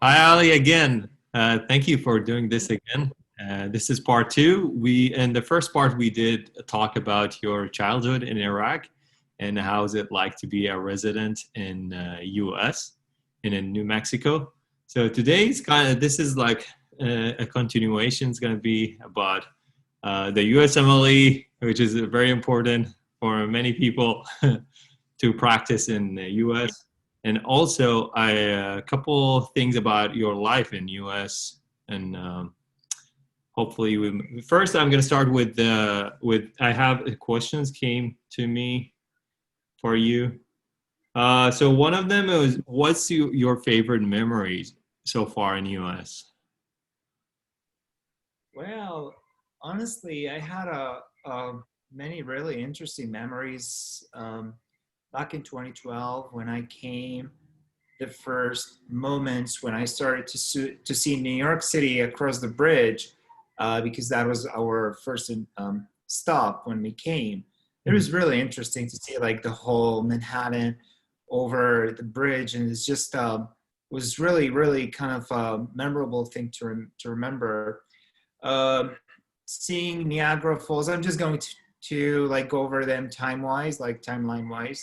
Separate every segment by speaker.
Speaker 1: Hi, Ali, again. Thank you for doing this again. This is part two. In the first part, we did talk about your childhood in Iraq and how is it like to be a resident in US and in New Mexico. So today's this is like a continuation. It's going to be about the USMLE, which is very important for many people to practice in the US. And also, a couple things about your life in US, and hopefully, first I'm going to start with I have questions came to me for you. So one of them is, what's your favorite memories so far in US?
Speaker 2: Well, honestly, I had many really interesting memories back in 2012 when I came. The first moments when I started to see New York City across the bridge, because that was our first stop when we came. It
Speaker 1: Mhm.
Speaker 2: was really interesting to see like the whole Manhattan over the bridge, and it's just was really kind of a memorable thing to remember. um, Seeing Niagara Falls. I'm just going to like go over them time wise, like timeline wise.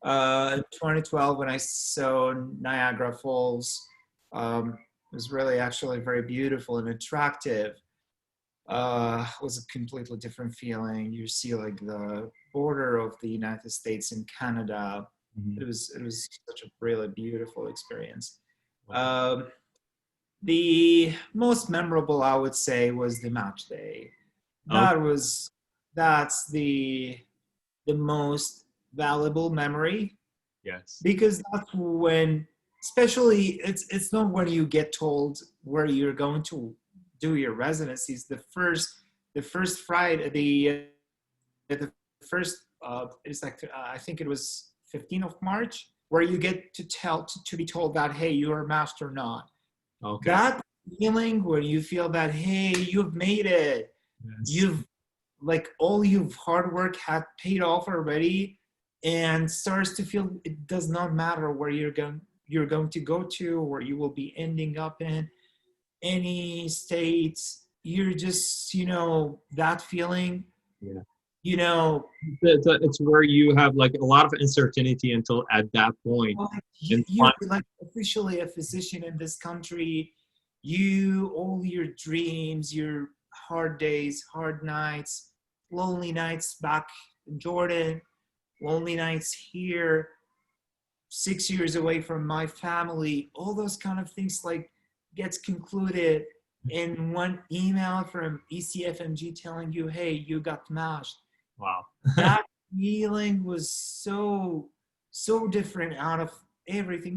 Speaker 2: 2012 when I saw Niagara Falls, was really actually very beautiful and attractive. Was a completely different feeling. You see like the border of the United States and Canada.
Speaker 1: Mhm.
Speaker 2: It was such a really beautiful experience.
Speaker 1: Wow.
Speaker 2: Um, the most memorable, I would say, was the match day.
Speaker 1: Okay.
Speaker 2: That was that's the most valuable memory
Speaker 1: Yes.
Speaker 2: because that's when, especially, it's not when you get told where you're going to do your residencies. The first Friday, the first it's like I think it was 15th of March, where you get to be told that hey, you are matched or not.
Speaker 1: Okay.
Speaker 2: That feeling where you feel that hey, you've made it,
Speaker 1: Yes.
Speaker 2: you've like all your hard work had paid off already, and starts to feel it does not matter where you're going to go to, where you will be ending up in any states. You're just that feeling,
Speaker 1: Yeah.
Speaker 2: you know
Speaker 1: It's where you have like a lot of uncertainty until at that point,
Speaker 2: like
Speaker 1: and
Speaker 2: you're like officially a physician in this country. You all your dreams, your hard days, hard nights, lonely nights back in Jordan, lonely nights here, 6 years away from my family, all those kind of things like gets concluded in one email from ECFMG telling you, hey, you got mashed.
Speaker 1: wow.
Speaker 2: That feeling was so different out of everything.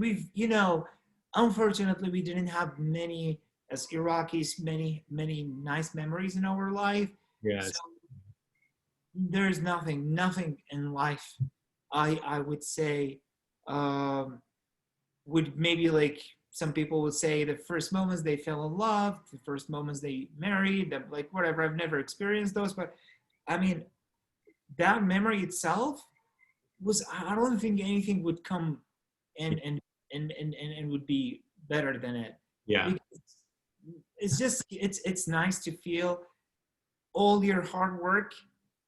Speaker 2: Unfortunately, we didn't have many, as Iraqis, many nice memories in our life. So
Speaker 1: Yes.
Speaker 2: there's nothing in life I would say, um, would maybe like some people would say the first moments they fell in love, the first moments they married, that like whatever. I've never experienced those, but I mean that memory itself was, I don't think anything would come and would be better than it,
Speaker 1: Yeah.
Speaker 2: because it's nice to feel all your hard work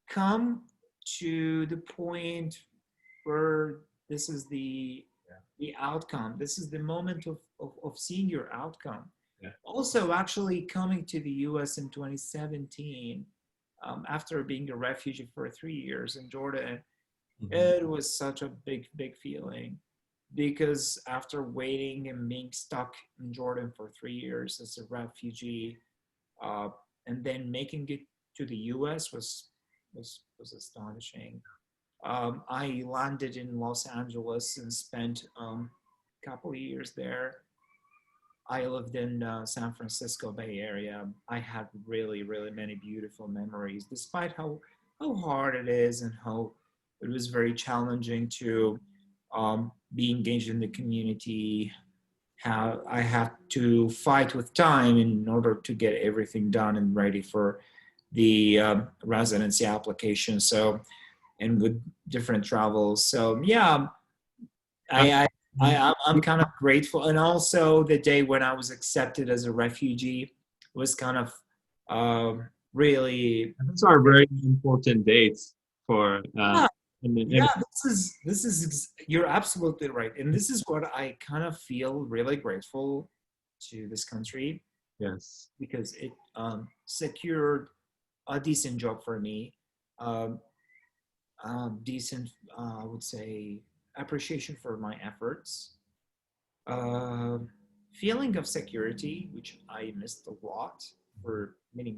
Speaker 2: come to the point where this is the outcome. This is the moment of seeing your outcome.
Speaker 1: Yeah.
Speaker 2: Also, actually coming to the US in 2017, after being a refugee for 3 years in Jordan,
Speaker 1: Mhm.
Speaker 2: it was such a big feeling, because after waiting and being stuck in Jordan for 3 years as a refugee, uh, and then making it to the US was astonishing. I landed in Los Angeles and spent a couple of years there. I lived in San Francisco Bay Area. I had really many beautiful memories, despite how hard it is and how it was very challenging to be engaged in the community. How I had to fight with time in order to get everything done and ready for the residency application. So, and with different travels. So yeah, I I'm kind of grateful, and also the day when I was accepted as a refugee was kind of really.
Speaker 1: Those are very important dates for
Speaker 2: Yeah,
Speaker 1: and
Speaker 2: yeah. You're absolutely right, and this is what I kind of feel really grateful to this country
Speaker 1: yes.
Speaker 2: because it secured a decent job for me, um, decent, I would say, appreciation for my efforts, uh, feeling of security, which I missed a lot for many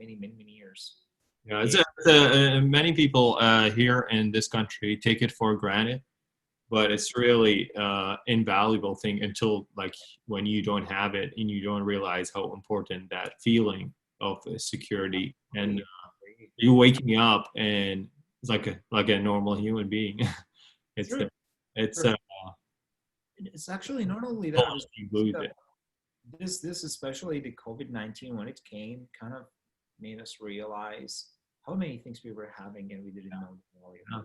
Speaker 2: years.
Speaker 1: Yeah,
Speaker 2: And
Speaker 1: many people here in this country take it for granted, but it's really invaluable thing until like when you don't have it and you don't realize how important that feeling of security and you waking up and it's like a normal human being. it's
Speaker 2: true,
Speaker 1: it's
Speaker 2: true. It's actually not only that.
Speaker 1: totally included.
Speaker 2: This especially the COVID-19 when it came kind of made us realize how many things we were having and we didn't know the value.
Speaker 1: Yeah,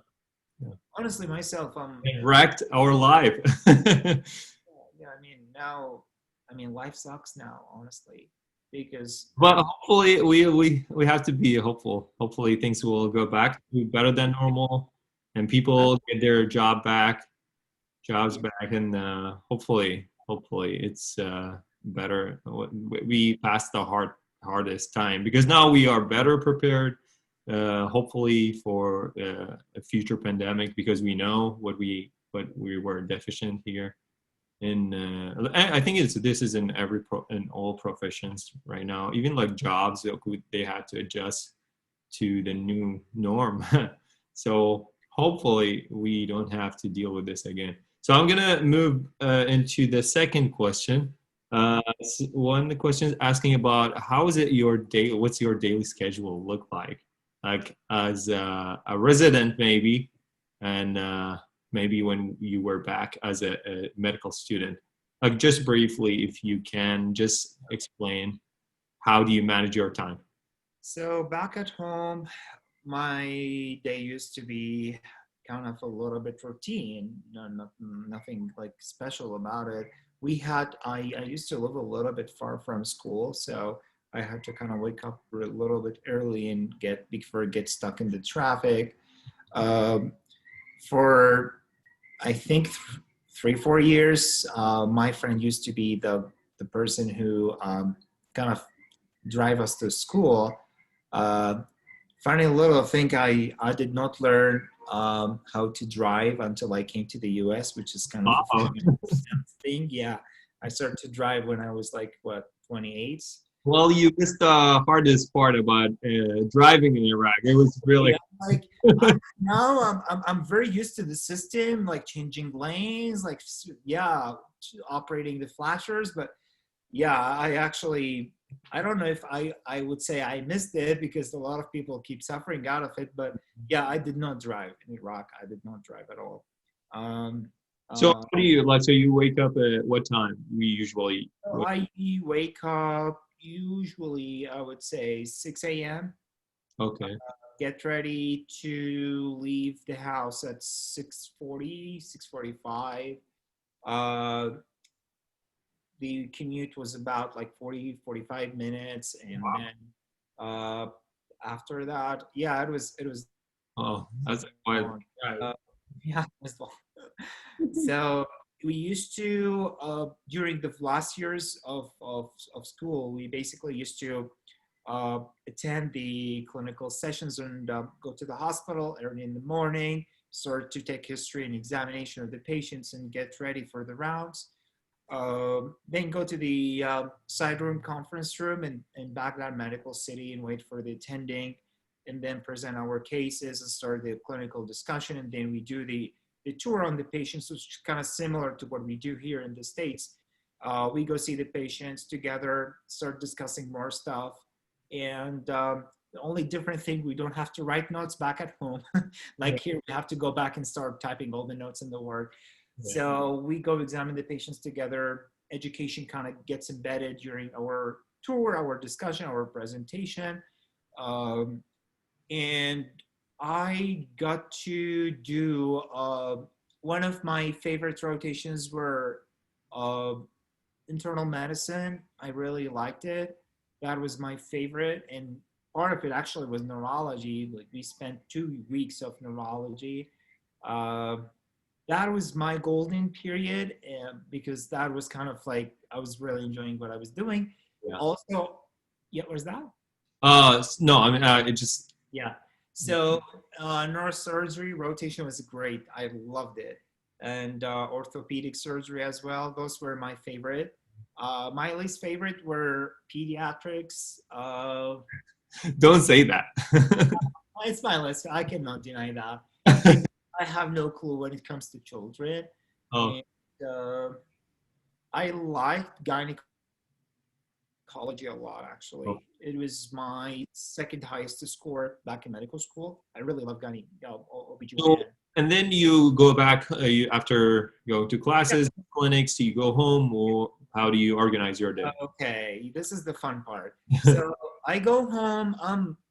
Speaker 1: yeah.
Speaker 2: Honestly, myself,
Speaker 1: It wrecked our life.
Speaker 2: yeah. I mean now, I mean life sucks now, honestly, because
Speaker 1: But hopefully, we have to be hopeful. Hopefully, things will go back to better than normal, and people get their jobs back, and hopefully, it's better. We passed the hardest time because now we are better prepared. Hopefully for a future pandemic because we know what we were deficient here in I think this is in in all professions right now. Even like jobs they had to adjust to the new norm. So hopefully we don't have to deal with this again. So I'm gonna move into the second question. One question is asking about how is it your day? What's your daily schedule look like as a resident maybe, and maybe when you were back as a medical student. Like just briefly, if you can just explain how do you manage your time?
Speaker 2: so back at home, my day used to be kind of a little bit routine, nothing like special about it. I used to live a little bit far from school, so I had to kind of wake up a little bit early and get stuck in the traffic. Um, for I think 3 4 years, my friend used to be the person who kind of drive us to school. Uh, Funny little thing, I did not learn how to drive until I came to the US, which is kind of a
Speaker 1: Wow.
Speaker 2: funny thing. Yeah, I started to drive when I was like, what, 28?
Speaker 1: Well, you missed the hardest part about driving in Iraq. It was really
Speaker 2: Yeah, like now I'm very used to the system, like changing lanes, like yeah, operating the flashers. But yeah, I don't know if I would say I missed it because a lot of people keep suffering out of it. But yeah, I did not drive in Iraq. I did not drive at all. Um,
Speaker 1: so.
Speaker 2: uh,
Speaker 1: How do you like? So you wake up at what time? We usually.
Speaker 2: so I wake up usually I would say 6 a.m.
Speaker 1: Okay.
Speaker 2: Get ready to leave the house at 6:40, 6:45. Uh, the commute was about like 40 45 minutes, and
Speaker 1: Wow.
Speaker 2: then uh, after that, yeah, it was
Speaker 1: Oh, that's quite.
Speaker 2: long. Yeah, it was long. So we used to during the last years of school, we basically used to attend the clinical sessions and go to the hospital early in the morning, start to take history and examination of the patients and get ready for the rounds. Then go to the side room conference room in Baghdad Medical City and wait for the attending, and then present our cases and start the clinical discussion. And then we do the tour on the patients, which is kind of similar to what we do here in the States. We go see the patients together, start discussing more stuff. And the only different thing, we don't have to write notes back at home.
Speaker 1: Yeah.
Speaker 2: Like here, we have to go back and start typing all the notes in the Word.
Speaker 1: Yeah.
Speaker 2: So we go examine the patients together. Education kind of gets embedded during our tour, our discussion, our presentation. And I got to do one of my favorite rotations were uh, internal medicine. I really liked it. That was my favorite, and part of it actually was neurology. Like we spent 2 weeks of neurology. Uh, that was my golden period because that was kind of like I was really enjoying what I was doing.
Speaker 1: Yeah.
Speaker 2: Also, yeah, where's that?
Speaker 1: No, I mean, it just.
Speaker 2: Yeah. So neurosurgery rotation was great. I loved it, and orthopedic surgery as well. Those were my favorite. My least favorite were pediatrics.
Speaker 1: Don't say that.
Speaker 2: It's my list. I cannot deny that. I have no clue when it comes to children,
Speaker 1: Oh,
Speaker 2: and I liked gynecology a lot.
Speaker 1: oh.
Speaker 2: Actually, it was my second highest score back in medical school. I really love
Speaker 1: So,
Speaker 2: OBGYN.
Speaker 1: and then you go back after going to classes, clinics. Do you go home, or how do you organize your day?
Speaker 2: Okay, this is the fun part. So I go home.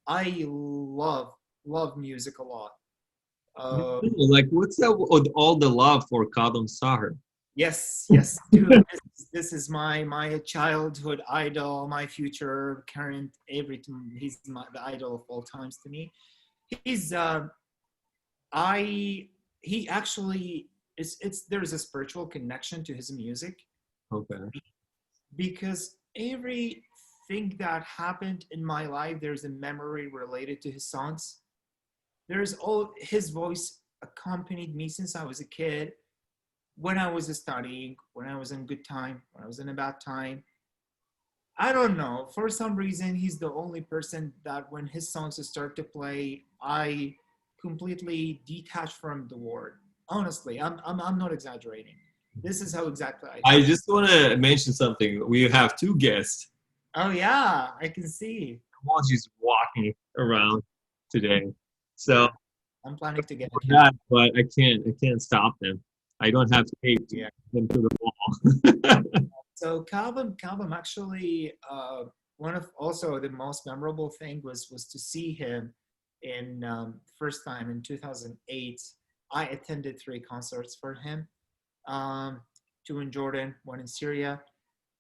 Speaker 2: I love music a lot. Uh,
Speaker 1: Like, what's that with all the love for Kadam Sahar?
Speaker 2: yes, dude. This is my childhood idol, my future, current, everything. He's the idol of all times to me. He's I he actually it's there's a spiritual connection to his music
Speaker 1: Okay.
Speaker 2: because everything that happened in my life, there's a memory related to his songs. There's all his voice accompanied me since I was a kid, when I was studying, when I was in good time, when I was in a bad time. I don't know. For some reason, he's the only person that when his songs start to play, I completely detach from the world. Honestly, I'm not exaggerating. This is how exactly I
Speaker 1: I
Speaker 2: feel.
Speaker 1: just want to mention something. We have two guests.
Speaker 2: Oh yeah, I can see.
Speaker 1: While she's walking around today, so
Speaker 2: Yeah, I'm planning to get a
Speaker 1: for
Speaker 2: cat.
Speaker 1: that, but I can't stop them. I don't have to hate
Speaker 2: Yeah.
Speaker 1: them to the wall.
Speaker 2: So Calvin actually one of also the most memorable thing was to see him in first time in 2008. I attended 3 concerts for him, um, two in Jordan, one in Syria.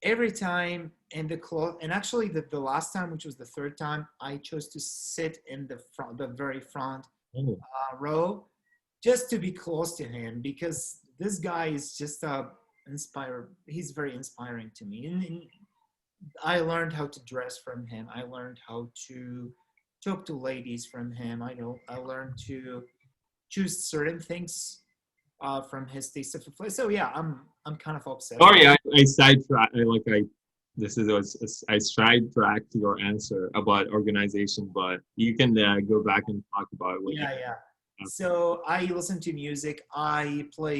Speaker 2: Every time in the close, and actually the last time, which was the third time, I chose to sit in the front, the very front
Speaker 1: Oh,
Speaker 2: row, just to be close to him because this guy is just inspire. He's very inspiring to me, and I learned how to dress from him. I learned how to talk to ladies from him. I learned to choose certain things from his taste of flavor. So yeah, I'm kind of obsessed with.
Speaker 1: sorry, I sidetracked. This is I sidetracked your answer about organization, but you can go back and talk about what you
Speaker 2: Yeah.
Speaker 1: have.
Speaker 2: So I listen to music. I play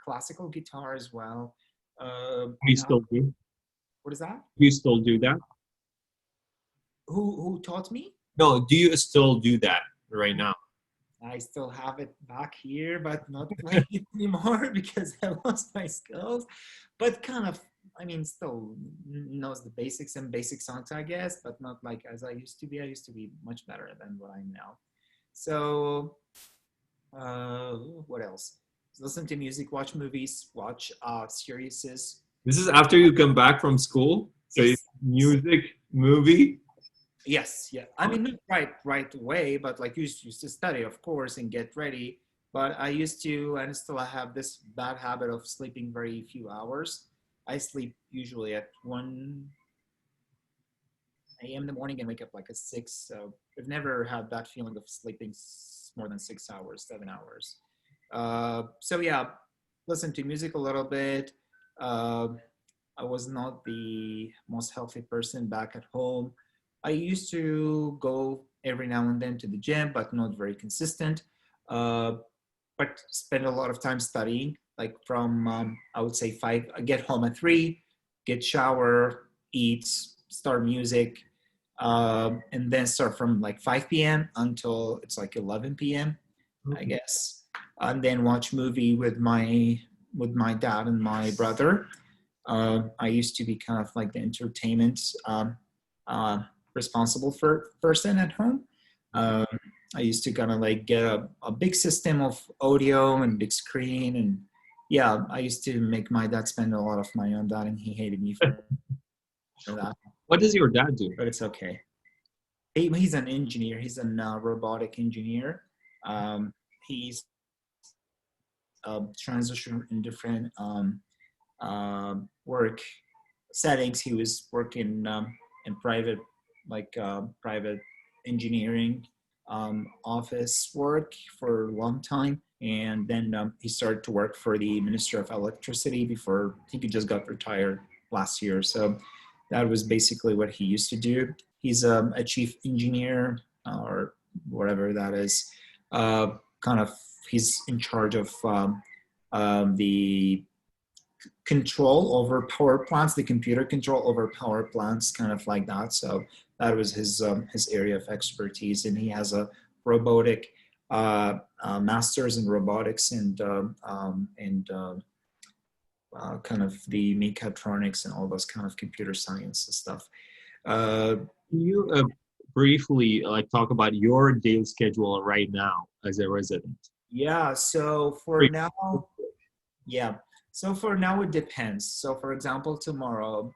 Speaker 2: classical guitar as well.
Speaker 1: You still do?
Speaker 2: What is that?
Speaker 1: You still do that?
Speaker 2: Who taught me?
Speaker 1: No, do you still do that right now?
Speaker 2: I still have it back here, but not playing it anymore because I lost my skills. But kind of, I mean, still knows the basics and basic songs, I guess, but not like as I used to be. I used to be much better than what I'm now. So, what else? Listen to music, watch movies, watch series.
Speaker 1: This is after you come back from school. So
Speaker 2: Yes.
Speaker 1: music, movie.
Speaker 2: Yes, yeah. I mean, not right away, but like used to study, of course, and get ready. But I used to, and still I have this bad habit of sleeping very few hours. I sleep usually at 1 a.m. in the morning and wake up like at 6. So I've never had that feeling of sleeping more than 6 hours, 7 hours. So yeah, listen to music a little bit. Uh, I was not the most healthy person back at home. I used to go every now and then to the gym, but not very consistent. Uh, but spend a lot of time studying, like from I would say 5. I get home at 3, get shower, eat, start music, and then start from like 5 p.m. until it's like 11 p.m. I guess, and then watch movie with my dad and my brother. I used to be kind of like the entertainment uh, responsible for person at home. Um, I used to kind of like get a big system of audio and big screen. And yeah, I used to make my dad spend a lot of money on that, and he hated me for that,
Speaker 1: What does your dad do?
Speaker 2: but it's okay. He's an engineer. He's a robotic engineer. Um, he's transition in different work settings. He was working in private, like private engineering office work for a long time. And then he started to work for the Minister of Electricity before I think he just got retired last year. So that was basically what he used to do. He's a chief engineer or whatever that is. Kind of, he's in charge of the control over power plants, the computer control over power plants, kind of like that. So that was his area of expertise, and he has a robotic masters in robotics and kind of the mechatronics and all those kind of computer science and stuff.
Speaker 1: Can you briefly like talk about your daily schedule right now as a resident?
Speaker 2: Yeah. So for now, yeah. So for now, it depends. So for example, tomorrow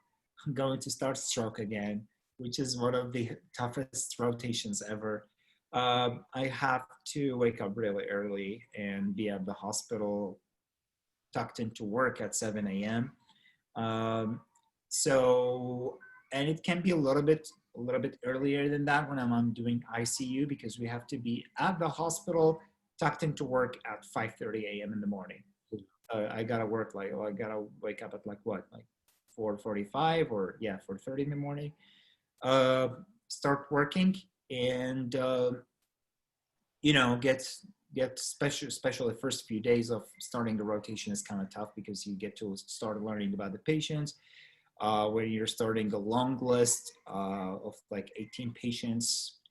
Speaker 2: I'm going to start stroke again, which is one of the toughest rotations ever. I have to wake up really early and be at the hospital tucked into work at 7 a.m. Um, so, and it can be a little bit earlier than that when I'm doing ICU, because we have to be at the hospital tucked into work at 5:30 a.m. in the morning. I gotta work like, I gotta wake up at like what, like 4:45 or yeah, 4:30 in the morning. Uh, Start working and you know, get especially the first few days of starting the rotation is kind of tough because you get to start learning about the patients. When you're starting a long list of like 18 patients,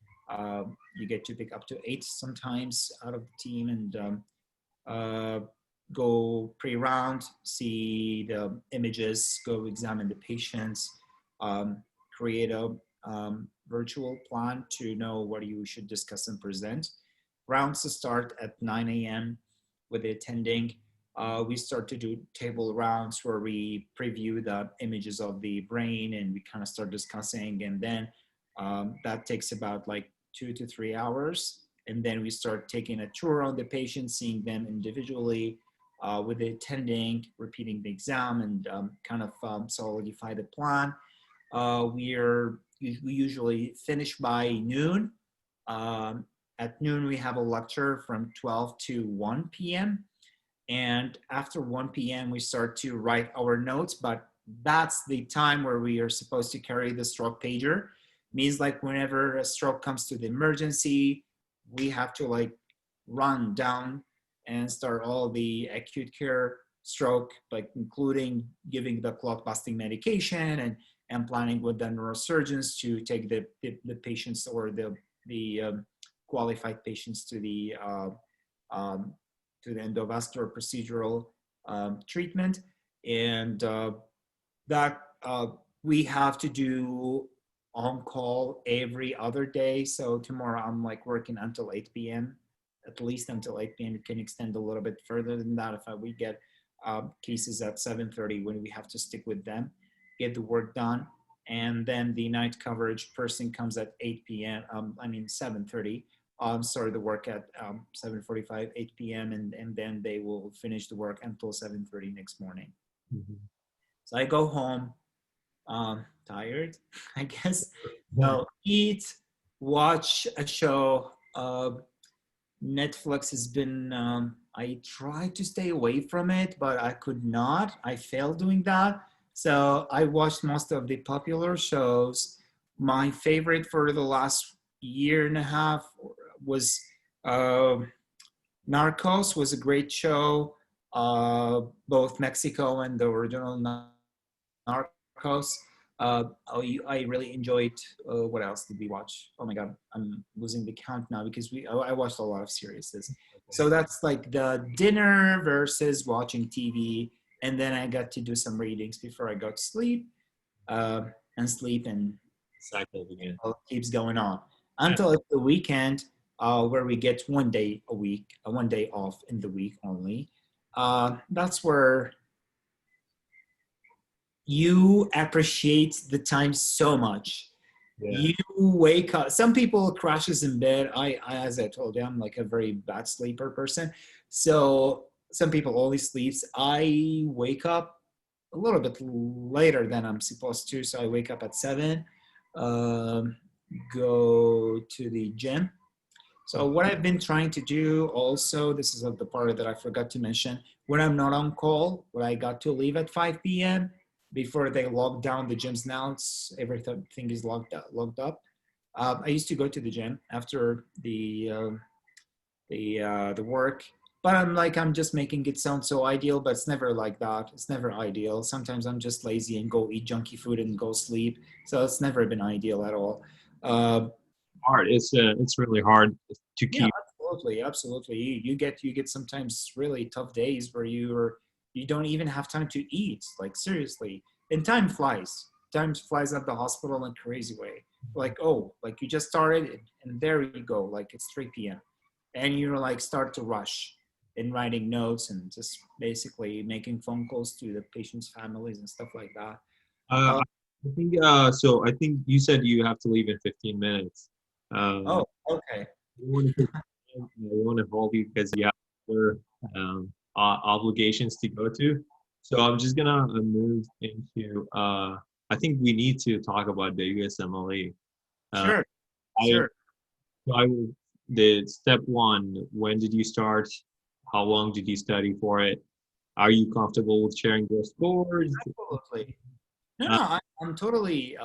Speaker 2: you get to pick up to 8 sometimes out of the team, and uh, go pre-round, see the images, go examine the patients, create a virtual plan to know what you should discuss and present. Rounds to start at 9 a.m. with the attending. We start to do table rounds where we preview the images of the brain and we kind of start discussing, and then that takes about like 2 to 3 hours. And then we start taking a tour on the patient, seeing them individually with the attending, repeating the exam, and kind of solidify the plan. We usually finish by noon. At noon, we have a lecture from 12 to 1 p.m. And after 1 p.m., we start to write our notes, but that's the time where we are supposed to carry the stroke pager. Means like whenever a stroke comes to the emergency, we have to like run down and start all the acute care stroke, like including giving the clot busting medication and planning with the neurosurgeons to take the patients or the qualified patients to the endovascular procedural treatment. And that we have to do on call every other day. So tomorrow I'm like working until 8 p.m., at least until 8 p.m. It can extend a little bit further than that if we get cases at 7:30 when we have to stick with them, get the work done. And then the night coverage person comes at 8 p.m. 7:30. Start the work at 7:45, 8 p.m. And then they will finish the work until 7:30 next morning. Mm-hmm. So I go home tired, I guess. So eat, watch a show. Netflix has been, I tried to stay away from it, but I could not. I failed doing that. So I watched most of the popular shows. My favorite for the last year and a half was Narcos. Was a great show. Both Mexico and the original Narcos. I really enjoyed. What else did we watch? Oh my God, I'm losing the count now because I watched a lot of series. So that's like the dinner versus watching TV, and then I got to do some readings before I go to sleep, and sleep, and
Speaker 1: cycle again.
Speaker 2: it keeps going on until it's the weekend. where we get 1 day a week, 1 day off in the week only. That's where you appreciate the time so much.
Speaker 1: Yeah.
Speaker 2: You wake up. Some people crashes in bed. As I told you, I'm like a very bad sleeper person. So some people always sleeps. I wake up a little bit later than I'm supposed to. So I wake up at 7, um, go to the gym. So what I've been trying to do also, this is the part that I forgot to mention, when I'm not on call, when I got to leave at 5 p.m. before they locked down the gyms now, everything is locked up. I used to go to the gym after the work, but I'm just making it sound so ideal, but it's never like that. It's never ideal. Sometimes I'm just lazy and go eat junky food and go sleep. So it's never been ideal at all. Uh,
Speaker 1: Hard. It's really hard to
Speaker 2: Yeah,
Speaker 1: keep.
Speaker 2: absolutely, absolutely. You get sometimes really tough days where you don't even have time to eat. Like seriously, and time flies. Time flies at the hospital in a crazy way. Like oh, like you just started and there you go. Like it's 3 p.m. and you're like start to rush in writing notes and just basically making phone calls to the patients' families and stuff like that.
Speaker 1: Uh,
Speaker 2: Uh,
Speaker 1: I think so. I think you said you have to leave in 15 minutes.
Speaker 2: oh, okay,
Speaker 1: You want to you want to hold you because you have other obligations to go to. So I'm just gonna move into. I think we need to talk about the USMLE. Uh,
Speaker 2: sure,
Speaker 1: I
Speaker 2: sure.
Speaker 1: I the step one. When did you start? How long did you study for it? Are you comfortable with sharing your scores?
Speaker 2: Absolutely. No,
Speaker 1: Uh,
Speaker 2: no, I'm totally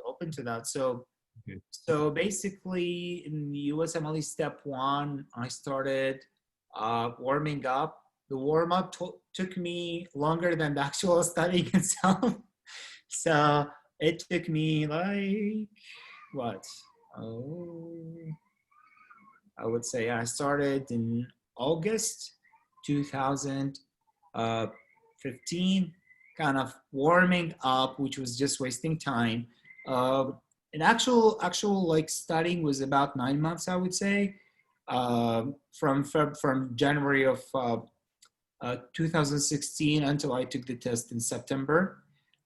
Speaker 2: open to that. So,
Speaker 1: okay.
Speaker 2: so basically, in the USMLE step one, I started warming up. The warm up took me longer than the actual studying itself. So it took me like what? Oh, I would say I started in August 2015, kind of warming up, which was just wasting time. And actual like studying was about 9 months, I would say, from January of 2016 until I took the test in September.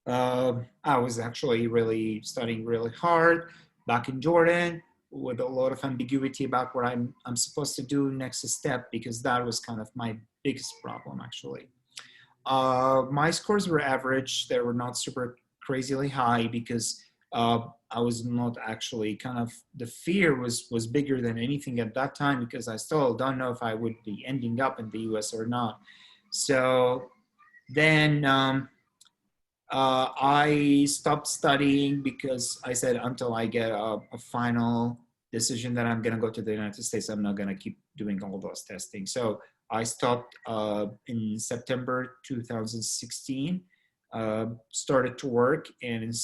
Speaker 2: I was actually really studying really hard back in Jordan with a lot of ambiguity about what I'm supposed to do next step because that was kind of my biggest problem actually. My scores were average. They were not super crazily high because I was not actually kind of the fear was bigger than anything at that time because I still don't know if I would be ending up in the U.S. or not. So then I stopped studying because I said until I get a final decision that I'm going to go to the United States, I'm not going to keep doing all those testing. So I stopped in September 2016, started to work, and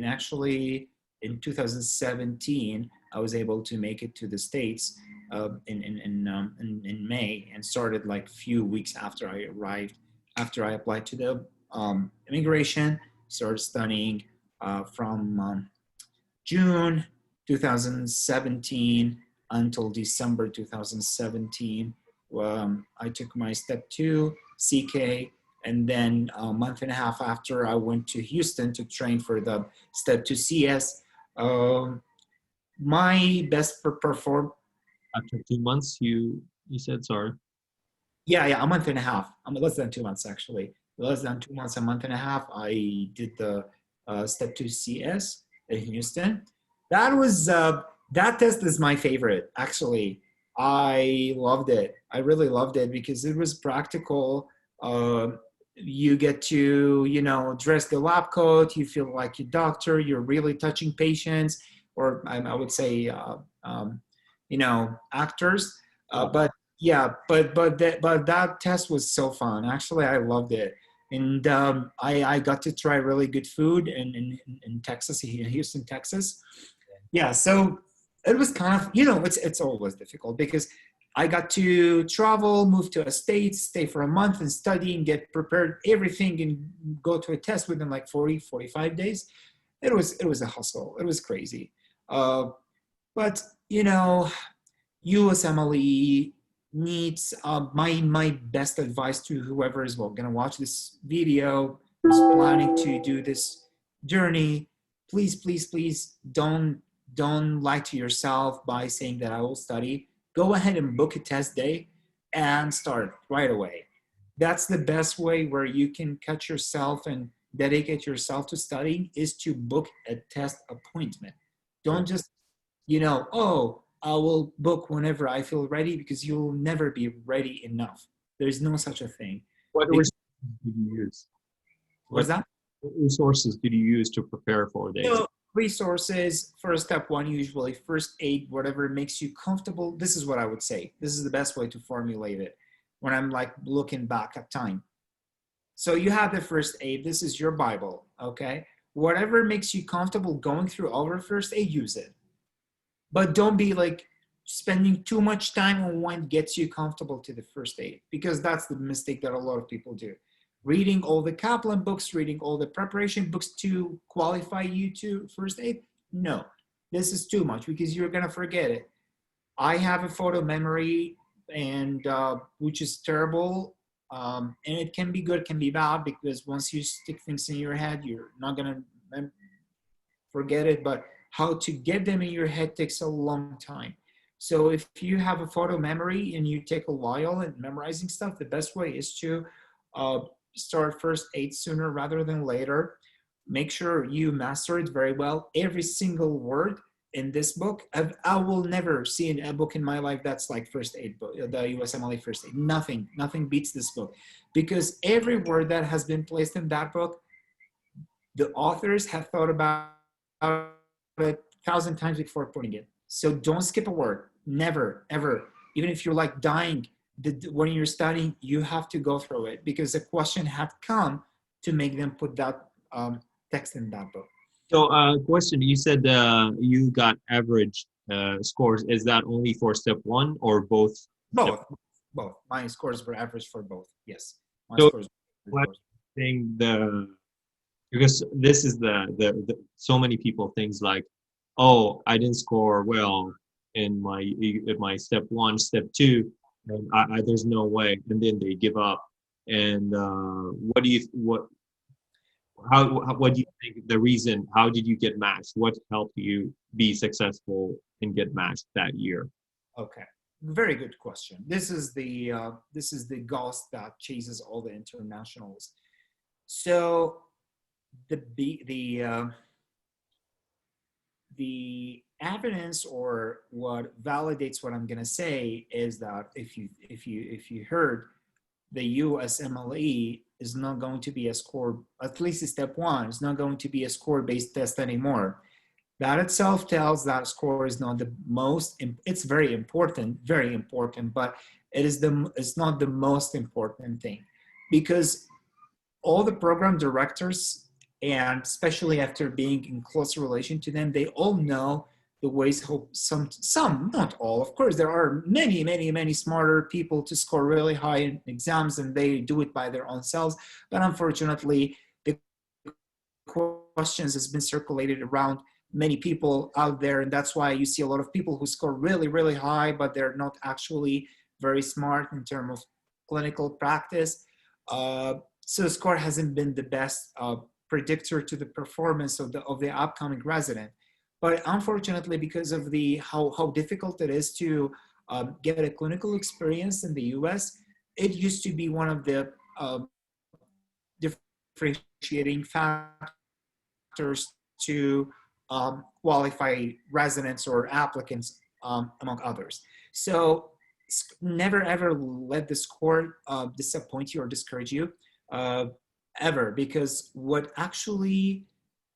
Speaker 2: actually in 2017, I was able to make it to the States in May and started like a few weeks after I arrived, after I applied to the immigration, started studying from June 2017 until December 2017. I took my step two CK, and then a month and a half after, I went to Houston to train for the step two CS. Um, my best perform.
Speaker 1: After 2 months, you said sorry.
Speaker 2: Yeah, a month and a half. I'm less than 2 months actually. Less than 2 months, a month and a half. I did the step two CS in Houston. That was that test is my favorite actually. I loved it. I really loved it because it was practical. You get to dress the lab coat. You feel like your doctor. You're really touching patients, or I would say actors.
Speaker 1: Yeah.
Speaker 2: But yeah, but that test was so fun. Actually, I loved it, and I got to try really good food in Texas, in Houston, Texas. Yeah, so it was kind of it's always difficult because I got to travel, move to a state, stay for a month, and study and get prepared everything, and go to a test within like 45 days. It was a hustle. It was crazy, but you know USMLE needs my best advice to whoever is going to watch this video, who's planning to do this journey. Please, please, please don't lie to yourself by saying that I will study. Go ahead and book a test day and start right away. That's the best way where you can catch yourself and dedicate yourself to studying, is to book a test appointment. Don't just, oh, I will book whenever I feel ready, because you'll never be ready enough. There's no such a thing.
Speaker 1: What
Speaker 2: Because,
Speaker 1: resources did you use?
Speaker 2: what's that?
Speaker 1: What resources did you use to prepare for the exam?
Speaker 2: So, resources for step one, usually first aid, whatever makes you comfortable. This is what I would say. This is the best way to formulate it when I'm like looking back at time. So you have the first aid. This is your Bible, okay? Whatever makes you comfortable going through our first aid, use it. But don't be like spending too much time on what gets you comfortable to the first aid, because that's the mistake that a lot of people do. Reading all the Kaplan books, reading all the preparation books to qualify you to first aid. No, this is too much, because you're gonna forget it. I have a photo memory, and which is terrible. And it can be good, can be bad, because once you stick things in your head, you're not gonna forget it. But how to get them in your head takes a long time. So if you have a photo memory and you take a while in memorizing stuff, the best way is to uh, start first aid sooner rather than later. Make sure you master it very well. Every single word in this book, I will never see a book in my life that's like first aid book, the USMLE first aid. Nothing beats this book, because every word that has been placed in that book, the authors have thought about it 1,000 times before putting it. So don't skip a word. Never, ever. Even if you're like dying when you're studying, you have to go through it, because a question had come to make them put that text in that book.
Speaker 1: So, question, you said you got average scores. Is that only for step one or both?
Speaker 2: Both, both. My scores were average for both. Yes, my
Speaker 1: So,
Speaker 2: scores.
Speaker 1: what thing because this is the so many people things like, oh, I didn't score well in my step one, step two, and there's no way, and then they give up. And what do you think the reason? How did you get matched? What helped you be successful and get matched that year?
Speaker 2: Okay, very good question. This is the ghost that chases all the internationals. So the evidence, or what validates what I'm going to say, is that if you heard, the USMLE is not going to be a score, at least step one, is not going to be a score-based test anymore. That itself tells that score is not the most, it's very important, but it's not the most important thing, because all the program directors, and especially after being in close relation to them, they all know the ways how some, not all, of course, there are many smarter people to score really high in exams, and they do it by their own selves. But unfortunately, the questions has been circulated around many people out there, and that's why you see a lot of people who score really high, but they're not actually very smart in terms of clinical practice. So score hasn't been the best predictor to the performance of the upcoming resident. But unfortunately, because of the how difficult it is to get a clinical experience in the U.S., it used to be one of the differentiating factors to qualify residents or applicants, among others. So never ever let the score disappoint you or discourage you, ever, because what actually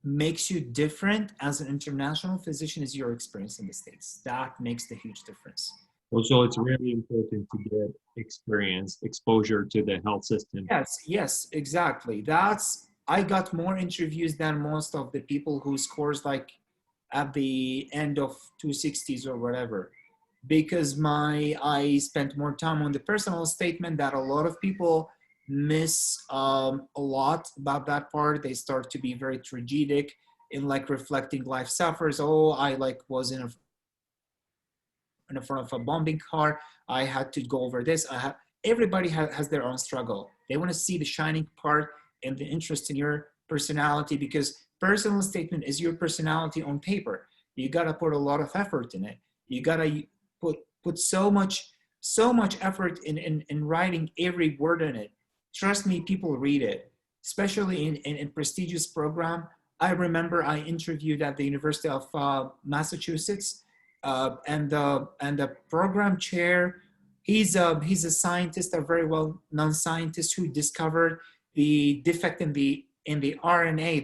Speaker 2: makes you different as an international physician is your experience in the States. That makes the huge difference.
Speaker 1: Also, it's really important to get experience, exposure to the health system.
Speaker 2: Yes, exactly. I got more interviews than most of the people who scores like at the end of 260s or whatever, because I spent more time on the personal statement that a lot of people miss a lot about that part. They start to be very tragic in like reflecting life suffers. Oh, I like was in a in front of a bombing car. I had to go over this. Everybody has their own struggle. They want to see the shining part and the interest in your personality, because personal statement is your personality on paper. You got to put a lot of effort in it. You got to put so much effort in writing every word in it. Trust me, people read it, especially in prestigious program. I remember I interviewed at the University of Massachusetts, and the program chair, he's a scientist, a very well known scientist who discovered the defect in the RNA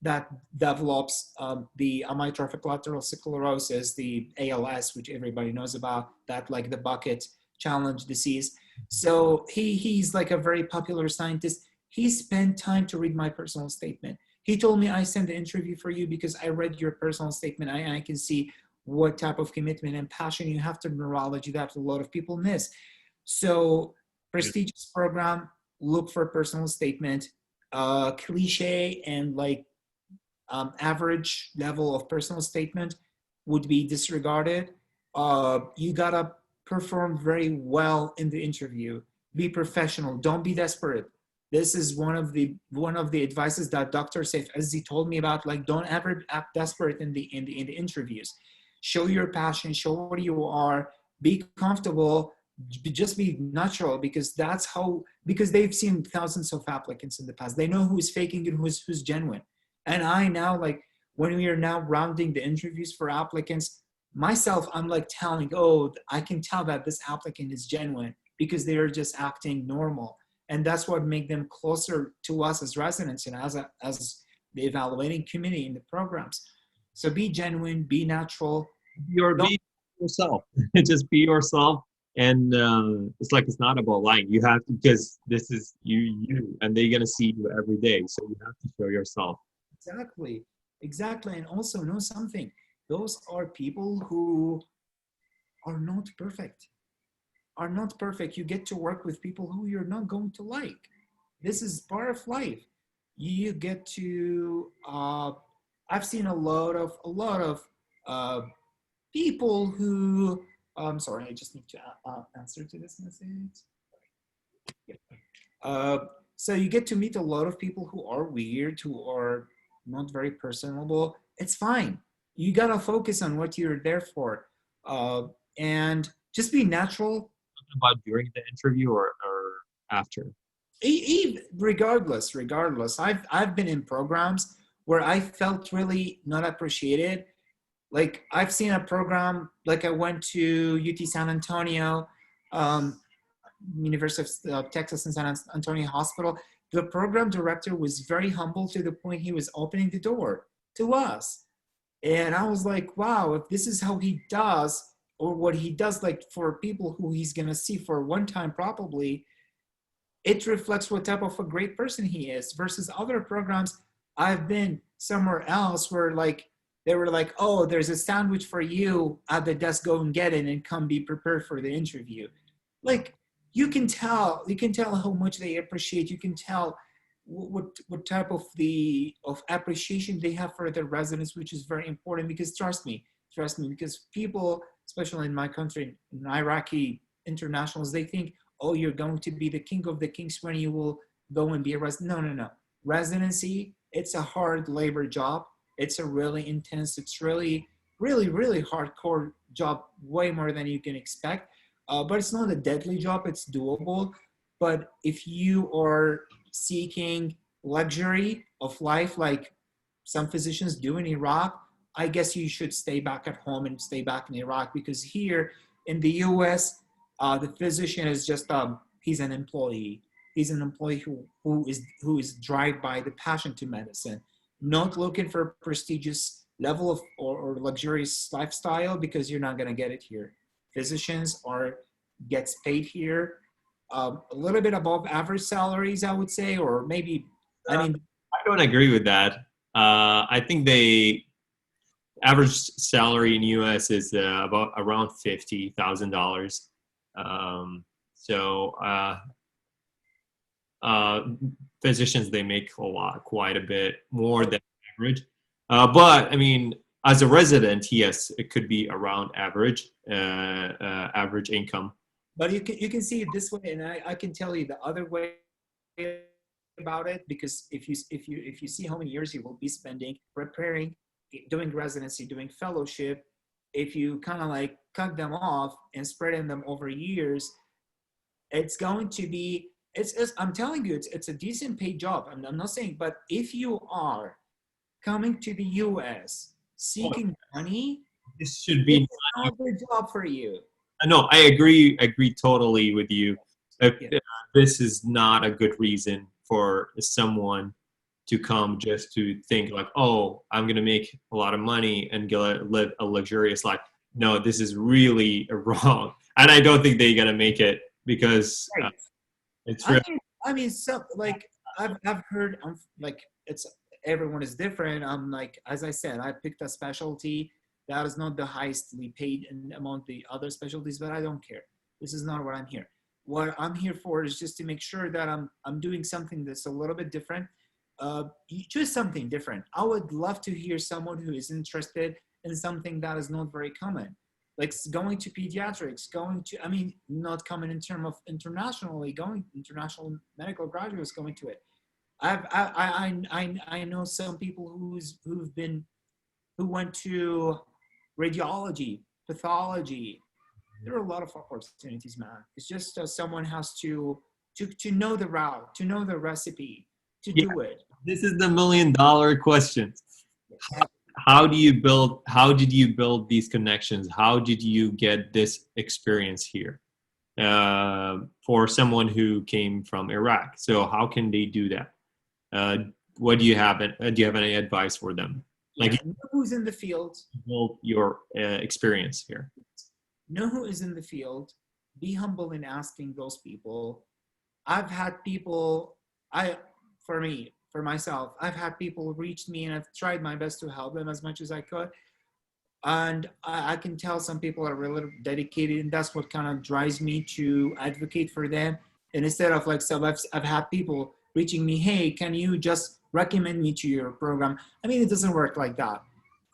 Speaker 2: that develops the amyotrophic lateral sclerosis, the ALS, which everybody knows about, that like the bucket challenge disease. So he's like a very popular scientist. He spent time to read my personal statement. He told me, I sent the interview for you because I read your personal statement. I can see what type of commitment and passion you have to neurology that a lot of people miss. So prestigious program, look for personal statement. Cliche and like average level of personal statement would be disregarded. You gotta perform very well in the interview. Be professional. Don't be desperate. This is one of the advices that Dr. Saif Azzi told me about. Like, don't ever act desperate in the interviews. Show your passion. Show what you are. Be comfortable. Just be natural, because because they've seen thousands of applicants in the past. They know who's faking and who's genuine. And I now, like, when we are now rounding the interviews for applicants, myself, I'm like telling, oh, I can tell that this applicant is genuine because they are just acting normal. And that's what make them closer to us as residents and as the evaluating community in the programs. So be genuine, be natural.
Speaker 1: Be yourself. Just be yourself. And it's like, it's not about lying. You have to, because this is you, and they're gonna see you every day. So you have to show yourself.
Speaker 2: Exactly. And also know something. Those are people who are not perfect. You get to work with people who you're not going to like. This is part of life. You get to. I've seen a lot of uh, people who. I'm sorry, I just need to answer to this message. Yeah. Uh, so you get to meet a lot of people who are weird, who are not very personable. It's fine. You gotta focus on what you're there for, and just be natural.
Speaker 1: About during the interview or after?
Speaker 2: Regardless, I've been in programs where I felt really not appreciated. Like, I've seen a program, like I went to UT San Antonio, um, University of Texas in San Antonio Hospital. The program director was very humble to the point he was opening the door to us. And I was like, wow, if this is how he does, or what he does, like for people who he's going to see for one time probably, it reflects what type of a great person he is, versus other programs I've been somewhere else where like they were like, oh, there's a sandwich for you at the desk, go and get it and come be prepared for the interview. Like, you can tell how much they appreciate. You can tell what type of appreciation they have for their residents, which is very important, because trust me, because people, especially in my country, in Iraqi internationals, they think, oh, you're going to be the king of the kings when you will go and be a resident. No. Residency, it's a hard labor job. It's a really intense, it's really, really, really hardcore job, way more than you can expect. But it's not a deadly job, it's doable. But if you are seeking luxury of life, like some physicians do in Iraq, I guess you should stay back at home and stay back in Iraq, because here in the US, the physician is just he's an employee. He's an employee who is driven by the passion to medicine, not looking for prestigious level of or luxurious lifestyle, because you're not gonna get it here. Physicians gets paid here a little bit above average salaries, I would say, or maybe, I mean,
Speaker 1: I don't agree with that. I think the average salary in US is about around $50,000. So physicians, they make quite a bit more than average. But I mean, as a resident, yes, it could be around average, average income.
Speaker 2: But you can see it this way, and I can tell you the other way about it, because if you see how many years you will be spending preparing, doing residency, doing fellowship, if you kind of like cut them off and spreading them over years, it's going to be it's I'm telling you, it's a decent paid job. I'm not saying, but if you are coming to the US seeking money,
Speaker 1: This should be.
Speaker 2: it's not the job for you.
Speaker 1: No, I agree totally with you.
Speaker 2: Yeah.
Speaker 1: This is not a good reason for someone to come just to think like, oh, I'm gonna make a lot of money and go live a luxurious life. No, this is really wrong, and I don't think they're gonna make it because
Speaker 2: Right.
Speaker 1: it's
Speaker 2: I
Speaker 1: real.
Speaker 2: mean, so like I've heard, like it's everyone is different. I'm like, as I said, I picked a specialty that is not the highestly paid among the other specialties, but I don't care. This is not what I'm here. What I'm here for is just to make sure that I'm doing something that's a little bit different. You choose something different. I would love to hear someone who is interested in something that is not very common, like going to pediatrics, going to, I mean, not common in terms of internationally, going international medical graduates going to it. I know some people who went to radiology, pathology. There are a lot of opportunities, man. It's just someone has to know the route, to know the recipe, to
Speaker 1: Yeah,
Speaker 2: do it.
Speaker 1: this is the $1,000,000 question.
Speaker 2: Yes.
Speaker 1: How did you build these connections? How did you get this experience here for someone who came from Iraq? So how can they do that? Uh, what do you have? Do you have any advice for them? Like,
Speaker 2: Yeah.
Speaker 1: you
Speaker 2: Know who's in the field.
Speaker 1: build your experience here.
Speaker 2: Know who is in the field. Be humble in asking those people. I've had people, for myself, I've had people reach me and I've tried my best to help them as much as I could. And I can tell some people are really dedicated, and that's what kind of drives me to advocate for them. And instead of like, so I've had people reaching me, hey, can you just recommend me to your program? I mean, it doesn't work like that.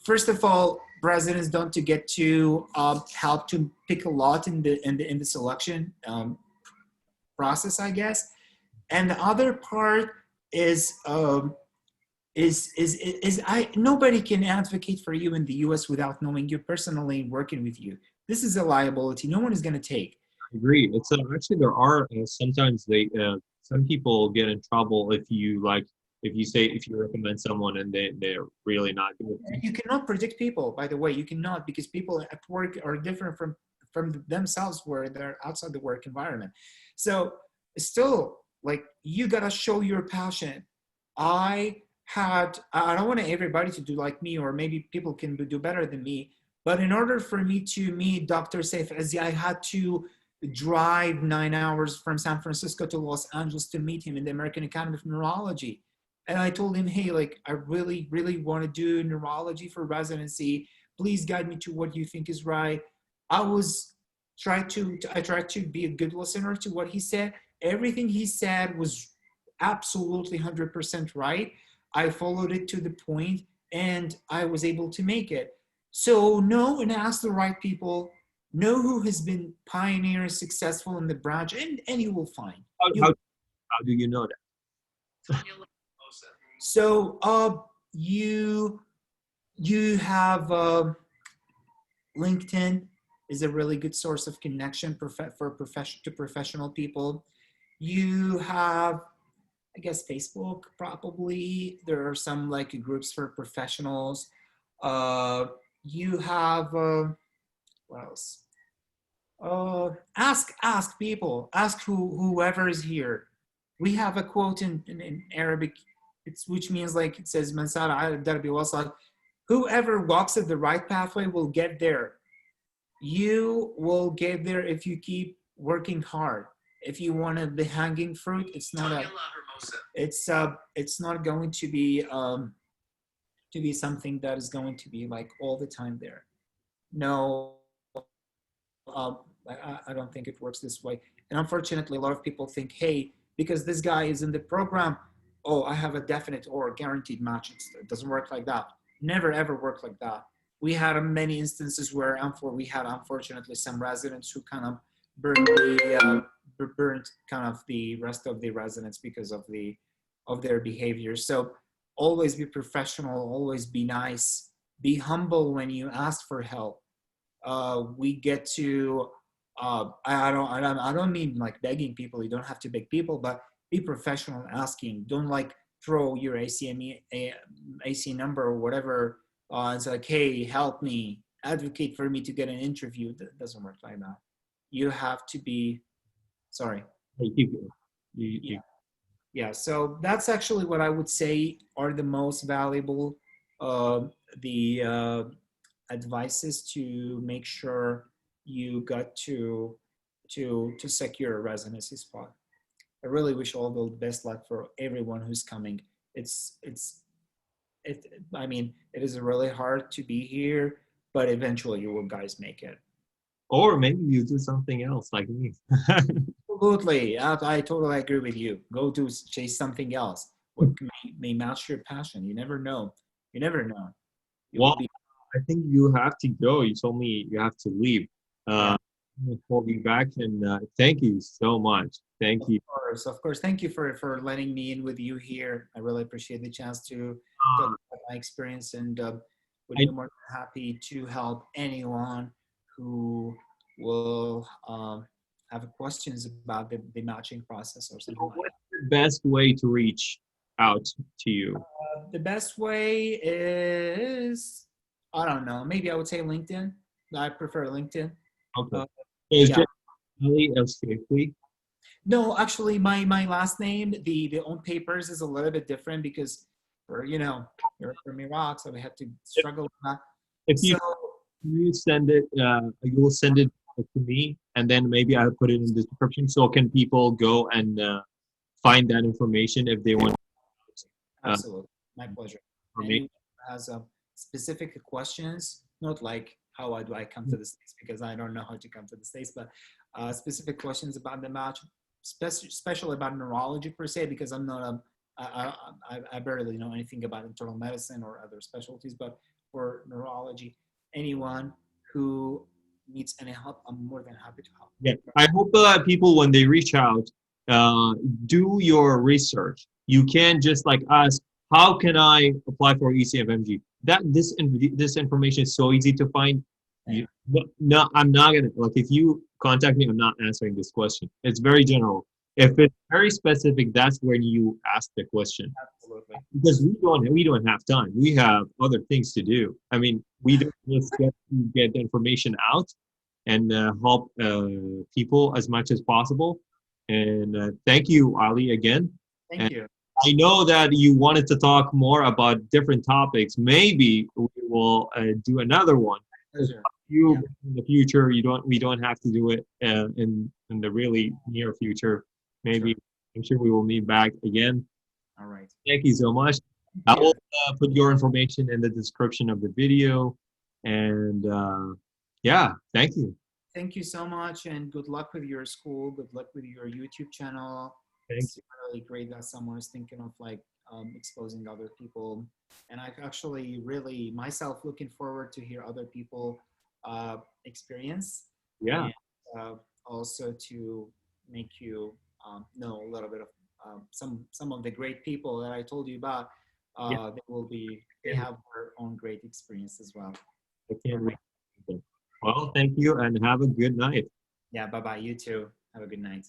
Speaker 2: First of all, presidents don't to get to help to pick a lot in the selection process, I guess. And the other part is I nobody can advocate for you in the U.S. without knowing you personally, working with you. This is a liability no one is going to take.
Speaker 1: I agree. It's actually there are sometimes some people get in trouble if you like if you recommend someone and they're really not good.
Speaker 2: You cannot predict people, by the way. You cannot, because people at work are different from themselves where they're outside the work environment. So still, like, you gotta show your passion. I don't want everybody to do like me, or maybe people can do better than me. But in order for me to meet Dr. Saif Azzi, I had to drive 9 hours from San Francisco to Los Angeles to meet him in the American Academy of Neurology. And I told him, hey, like, I really, really want to do neurology for residency. Please guide me to what you think is right. I tried to be a good listener to what he said. Everything he said was absolutely 100% right. I followed it to the point and I was able to make it. So know and ask the right people. Know who has been pioneer successful in the branch, and you will find.
Speaker 1: How do you know that?
Speaker 2: So you have LinkedIn is a really good source of connection for professional people. You have, I guess, Facebook, probably. There are some like groups for professionals. You have what else? Ask people. Ask whoever is here. We have a quote in Arabic, which means, like, it says, "Man sara ala darbi wasal." Whoever walks at the right pathway will get there. You will get there if you keep working hard. If you want the hanging fruit, it's not going to be something that is going to be like all the time there. No, I don't think it works this way. And unfortunately, a lot of people think, hey, because this guy is in the program, oh, I have a definite or guaranteed match. It doesn't work like that. Never ever work like that. we had many instances where we had unfortunately some residents who kind of burned kind of the rest of the residents because of their behavior. So always be professional, always be nice, be humble when you ask for help. We get to I don't mean like begging people. You don't have to beg people, but be professional in asking. Don't like throw your AC number or whatever. It's like, hey, help me, advocate for me to get an interview. That doesn't work like that. You have to be, sorry.
Speaker 1: You,
Speaker 2: Yeah, so that's actually what I would say are the most valuable the advices to make sure you got to secure a residency spot. I really wish all the best luck for everyone who's coming. It's it. I mean, it is really hard to be here, but eventually you will guys make it.
Speaker 1: or maybe you do something else like me.
Speaker 2: Absolutely, I totally agree with you. Go to chase something else. What may match your passion. You never know. You never know. You will
Speaker 1: Well,
Speaker 2: be.
Speaker 1: I think you have to go. You told me you have to leave.
Speaker 2: Yeah.
Speaker 1: I'm gonna call you back, and thank you so much. Thank you.
Speaker 2: Of course. Thank you for letting me in with you here. I really appreciate the chance to talk
Speaker 1: Uh,
Speaker 2: about my experience, and would
Speaker 1: I
Speaker 2: be more than happy to help anyone who will have questions about the matching process or something like
Speaker 1: what's the best way to reach out to you?
Speaker 2: that. The best way is, I don't know, maybe I would say LinkedIn. I prefer LinkedIn.
Speaker 1: Okay.
Speaker 2: Uh,
Speaker 1: So it's
Speaker 2: yeah.
Speaker 1: just Ali El Shafii.
Speaker 2: No, actually, my last name, the on papers is a little bit different because for you're from Iraq, so we had to
Speaker 1: If,
Speaker 2: struggle with that.
Speaker 1: if
Speaker 2: So
Speaker 1: you send it, you will send it to me, and then maybe I'll put it in the description. So can people go and find that information if they want
Speaker 2: absolutely, my pleasure.
Speaker 1: information?
Speaker 2: Anyone who has specific questions, not like how do I come to the States because I don't know how to come to the States, but specific questions about the match, especially about neurology per se, because I'm not a I barely know anything about internal medicine or other specialties, but for neurology, anyone who needs any help, I'm more than happy to help.
Speaker 1: Yeah, I hope people when they reach out, uh, do your research. You can't just like ask, how can I apply for ECFMG? This information is so easy to find.
Speaker 2: Yeah,
Speaker 1: No, I'm not gonna like if you contact me, I'm not answering this question. It's very general. If it's very specific, that's when you ask the question
Speaker 2: absolutely.
Speaker 1: because we don't have time. We have other things to do. I mean, we don't just get to get the information out and help people as much as possible. And thank you, Ali, again.
Speaker 2: Thank
Speaker 1: And
Speaker 2: you.
Speaker 1: I know that you wanted to talk more about different topics. Maybe we will do another one. If
Speaker 2: Pleasure.
Speaker 1: you
Speaker 2: Yeah.
Speaker 1: in the future, we don't have to do it in the really near future.
Speaker 2: Sure.
Speaker 1: Maybe I'm sure we will meet back again.
Speaker 2: All right.
Speaker 1: Thank you so much. I
Speaker 2: Thank
Speaker 1: will
Speaker 2: you.
Speaker 1: put your information in the description of the video. And yeah, thank you.
Speaker 2: Thank you so much, and good luck with your school. Good luck with your YouTube channel.
Speaker 1: Thank
Speaker 2: It's really great that someone is thinking of like exposing other people. And I actually really myself looking forward to hear other people experience,
Speaker 1: you. Yeah.
Speaker 2: and also to make you know a little bit of some of the great people that I told you about.
Speaker 1: Yeah.
Speaker 2: They have their own great experience as well.
Speaker 1: I can't wait. Well, thank you and have a good night.
Speaker 2: Yeah, bye bye. You too. Have a good night.